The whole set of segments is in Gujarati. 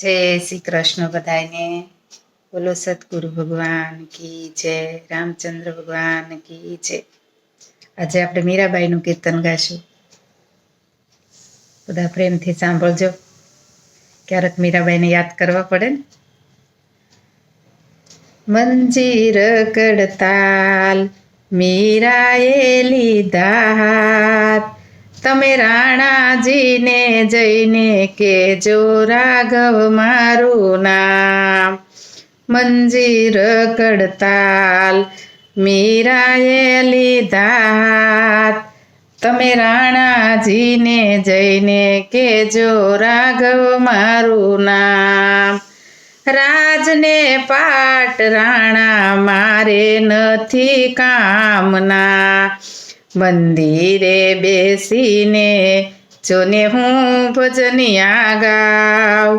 જય શ્રી કૃષ્ણ બધાને। બોલો સદગુરુ ભગવાન કી જય, રામચંદ્ર ભગવાન કી જય। આજે આપણે મીરાબાઈનું કીર્તન ગાશું, બધા પ્રેમથી સાંભળજો। ક્યારેક મીરાબાઈને યાદ કરવા પડે ને। મંજીર કડતાલ મીરાએ લીધા હાથ, તમે રાણાજીને જઈને કેજો રાઘવ મારું નામ। મંજીર કડતાલ મીરાએ લીધા હાથ, તમે રાણાજીને જઈને કેજો રાઘવ મારું નામ। રાજને પાટ રાણા મારે નથી કામના, મંદિરે બેસીને જોને હું ભજનિયા ગાવ।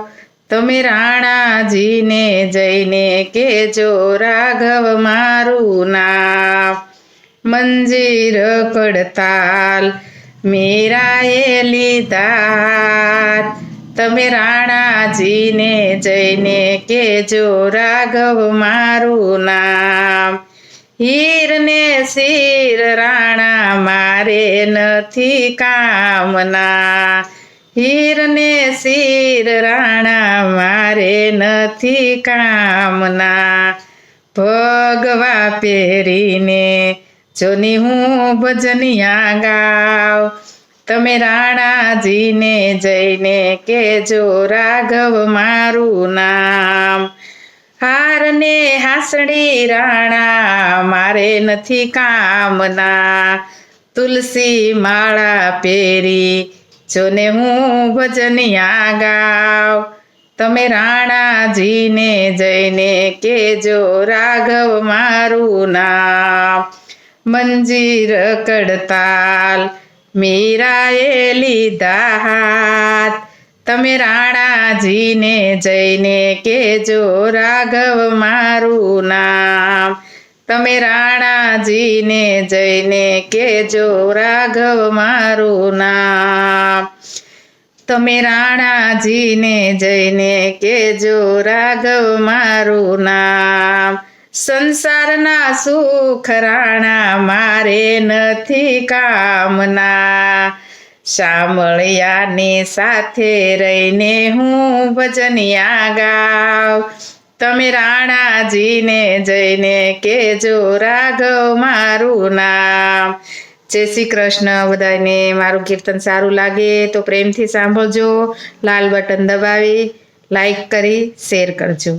તમે રાણાજીને જઈને કેજો રાઘવ મારું નામ। મંજીર કડતાલ મીરાએ લીધા હાથ, તમે રાણાજીને જઈને કેજો રાઘવ મારું નામ। હીર ને શીર રાણા મારે નથી કામના, હીર ને શીર રાણા મારે નથી કામના। ભગવા પહેરીને જોની હું ભજનિયા ગાવ, તમે રાણાજીને જઈને કેજો રાઘવ મારું નામ। હાર ને હાસડી રાણા મારે નથી કામના, તુલસી માળા પહેરી જોને હું ભજનિયા ગાવ, તમે રાણાજીને જઈને કેજો રાઘવ મારું નામ। મંજીર કડતાલ મીરાએ લીધા હાથ, તમે રાણાજીને જઈને કેજો રાઘવ મારું નામ। તમે રાણાજીને જઈને કેજો રાઘવ મારું નામ। તમે રાણાજીને જઈને કેજો રાઘવ મારું નામ। સંસારના સુખ રાણા મારે નથી કામના, શામળિયાની સાથે રહીને હું ભજનિયા ગાવ, તમે રાણાજીને જઈને કેજો રાઘવ મારું નામ। જય શ્રી કૃષ્ણ બધાને। મારું કીર્તન સારું લાગે તો પ્રેમથી સાંભળજો, લાલ બટન દબાવી લાઈક કરી શેર કરજો।